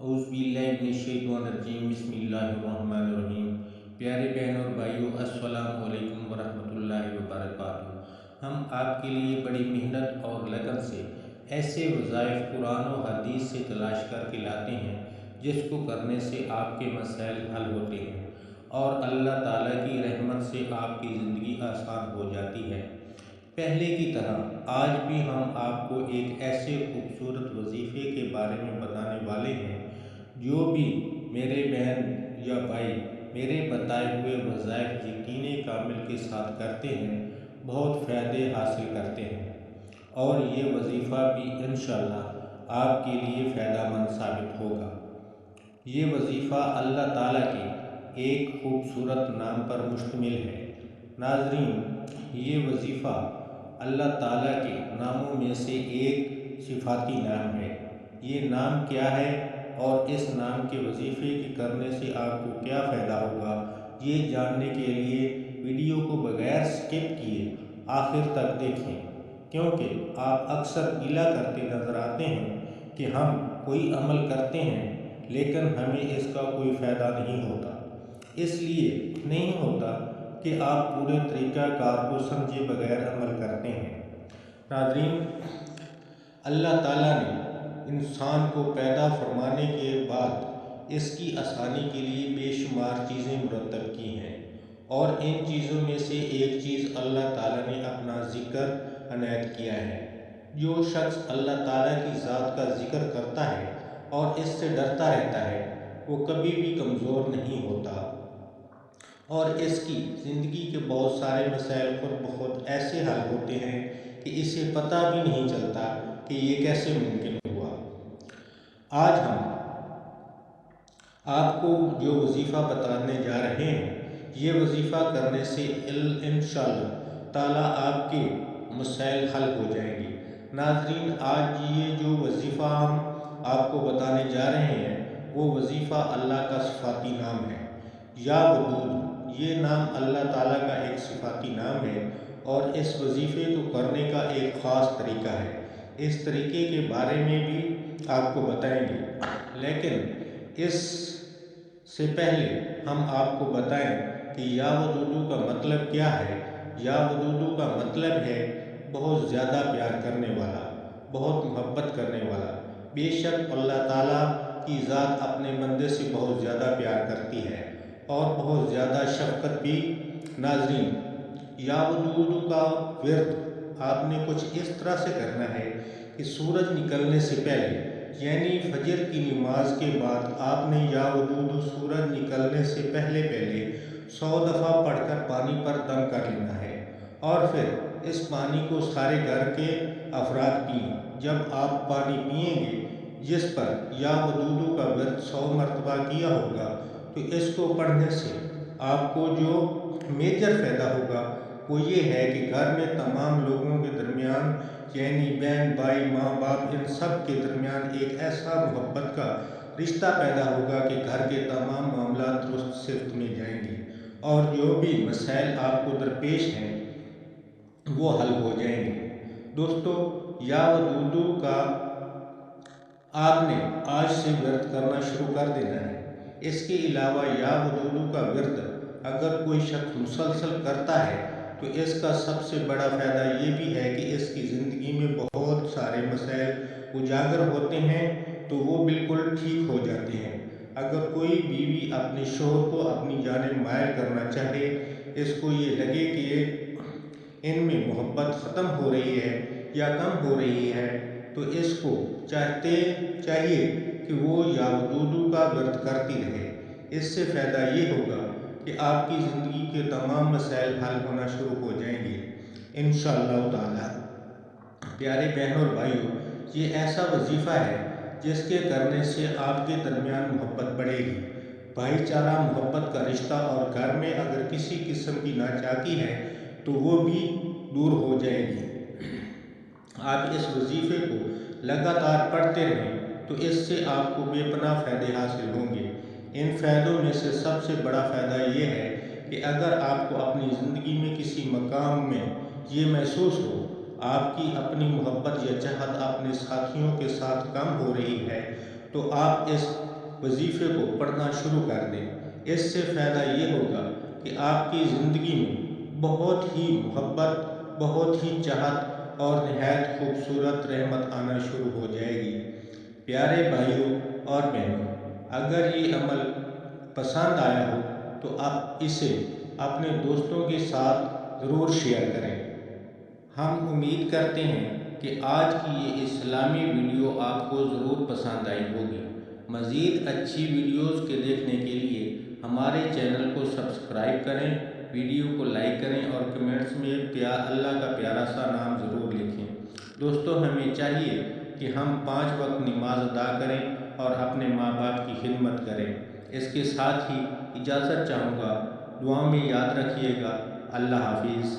اعوذ باللہ من الشیطان الرجیم بسم اللہ الرحمن الرحیم۔ پیارے بہن اور بھائیوں، السلام علیکم ورحمۃ اللہ وبرکاتہ۔ ہم آپ کے لیے بڑی محنت اور لگن سے ایسے وظائف قرآن و حدیث سے تلاش کر کے لاتے ہیں جس کو کرنے سے آپ کے مسائل حل ہوتے ہیں اور اللہ تعالیٰ کی رحمت سے آپ کی زندگی آسان ہو جاتی ہے۔ پہلے کی طرح آج بھی ہم آپ کو ایک ایسے خوبصورت وظیفے کے بارے میں بتانے والے ہیں جو بھی میرے بہن یا بھائی میرے بتائے ہوئے وظائف یقین کامل کے ساتھ کرتے ہیں، بہت فائدے حاصل کرتے ہیں، اور یہ وظیفہ بھی انشاءاللہ آپ کے لیے فائدہ مند ثابت ہوگا۔ یہ وظیفہ اللہ تعالیٰ کے ایک خوبصورت نام پر مشتمل ہے۔ ناظرین، یہ وظیفہ اللہ تعالیٰ کے ناموں میں سے ایک صفاتی نام ہے۔ یہ نام کیا ہے اور اس نام کے وظیفے کے کرنے سے آپ کو کیا فائدہ ہوگا، یہ جاننے کے لیے ویڈیو کو بغیر سکپ کیے آخر تک دیکھیں، کیونکہ آپ اکثر گلہ کرتے نظر آتے ہیں کہ ہم کوئی عمل کرتے ہیں لیکن ہمیں اس کا کوئی فائدہ نہیں ہوتا۔ اس لیے نہیں ہوتا کہ آپ پورے طریقہ کار کو سمجھے بغیر عمل کرتے ہیں۔ ناظرین، اللہ تعالیٰ نے انسان کو پیدا فرمانے کے بعد اس کی آسانی کے لیے بے شمار چیزیں مرتب کی ہیں، اور ان چیزوں میں سے ایک چیز اللہ تعالیٰ نے اپنا ذکر عنایت کیا ہے۔ جو شخص اللہ تعالیٰ کی ذات کا ذکر کرتا ہے اور اس سے ڈرتا رہتا ہے، وہ کبھی بھی کمزور نہیں ہوتا، اور اس کی زندگی کے بہت سارے مسائل خود بخود ایسے حل ہوتے ہیں کہ اسے پتہ بھی نہیں چلتا کہ یہ کیسے ممکن ہوا۔ آج ہم آپ کو جو وظیفہ بتانے جا رہے ہیں، یہ وظیفہ کرنے سے انشاءاللہ تعالیٰ آپ کے مسائل حل ہو جائیں گے۔ ناظرین، آج یہ جو وظیفہ ہم آپ کو بتانے جا رہے ہیں، وہ وظیفہ اللہ کا صفاتی نام ہے۔ یا ودود، یہ نام اللہ تعالیٰ کا ایک صفاتی نام ہے، اور اس وظیفے کو کرنے کا ایک خاص طریقہ ہے۔ اس طریقے کے بارے میں بھی آپ کو بتائیں گے، لیکن اس سے پہلے ہم آپ کو بتائیں کہ یا ودودو کا مطلب کیا ہے۔ یا ودودو کا مطلب ہے بہت زیادہ پیار کرنے والا، بہت محبت کرنے والا۔ بے شک اللہ تعالیٰ کی ذات اپنے بندے سے بہت زیادہ پیار کرتی ہے اور بہت زیادہ شفقت بھی۔ ناظرین، یا ودودو کا ورد آپ نے کچھ اس طرح سے کرنا ہے کہ سورج نکلنے سے پہلے، یعنی فجر کی نماز کے بعد، آپ نے یا ودودو سورج نکلنے سے پہلے 100 دفعہ پڑھ کر پانی پر دم کر لینا ہے، اور پھر اس پانی کو سارے گھر کے افراد پئیں۔ جب آپ پانی پئیں گے جس پر یا ودودو کا ورد 100 مرتبہ کیا ہوگا، تو اس کو پڑھنے سے آپ کو جو میجر فائدہ ہوگا وہ یہ ہے کہ گھر میں تمام لوگوں کے درمیان، یعنی بہن بھائی ماں باپ، ان سب کے درمیان ایک ایسا محبت کا رشتہ پیدا ہوگا کہ گھر کے تمام معاملات درست سمت میں جائیں گے، اور جو بھی مسائل آپ کو درپیش ہیں وہ حل ہو جائیں گے۔ دوستو، یا ودودو کا آپ نے آج سے ورد کرنا شروع کر دینا ہے۔ اس کے علاوہ یا ودودو کا ورد اگر کوئی شخص مسلسل کرتا ہے تو اس کا سب سے بڑا فائدہ یہ بھی ہے کہ اس کی زندگی میں بہت سارے مسائل اجاگر ہوتے ہیں تو وہ بالکل ٹھیک ہو جاتے ہیں۔ اگر کوئی بیوی اپنے شوہر کو اپنی جانب مائل کرنا چاہے، اس کو یہ لگے کہ ان میں محبت ختم ہو رہی ہے یا کم ہو رہی ہے، تو اس کو چاہیے کہ وہ یا ودودو کا ورد کرتی رہے۔ اس سے فائدہ یہ ہوگا کہ آپ کی زندگی کے تمام مسائل حل ہونا شروع ہو جائیں گے انشاءاللہ تعالی۔ پیارے بہنوں اور بھائیوں، یہ ایسا وظیفہ ہے جس کے کرنے سے آپ کے درمیان محبت بڑھے گی، بھائی چارہ، محبت کا رشتہ، اور گھر میں اگر کسی قسم کی ناچاکی ہے تو وہ بھی دور ہو جائے گی۔ آپ اس وظیفے کو لگاتار پڑھتے رہیں تو اس سے آپ کو بے پناہ فائدے حاصل ہوں گے۔ ان فائدوں میں سے سب سے بڑا فائدہ یہ ہے کہ اگر آپ کو اپنی زندگی میں کسی مقام میں یہ محسوس ہو آپ کی اپنی محبت یا چاہت اپنے ساتھیوں کے ساتھ کم ہو رہی ہے، تو آپ اس وظیفے کو پڑھنا شروع کر دیں۔ اس سے فائدہ یہ ہوگا کہ آپ کی زندگی میں بہت ہی محبت، بہت ہی چاہت اور نہایت خوبصورت رحمت آنا شروع ہو جائے گی۔ پیارے بھائیوں اور بہنوں، اگر یہ عمل پسند آیا ہو تو آپ اسے اپنے دوستوں کے ساتھ ضرور شیئر کریں۔ ہم امید کرتے ہیں کہ آج کی یہ اسلامی ویڈیو آپ کو ضرور پسند آئی ہوگی۔ مزید اچھی ویڈیوز کے دیکھنے کے لیے ہمارے چینل کو سبسکرائب کریں، ویڈیو کو لائک کریں اور کمنٹس میں اللہ کا پیارا سا نام ضرور لکھیں۔ دوستو، ہمیں چاہیے کہ ہم 5 وقت نماز ادا کریں اور اپنے ماں باپ کی خدمت کریں۔ اس کے ساتھ ہی اجازت چاہوں گا، دعا میں یاد رکھیے گا۔ اللہ حافظ۔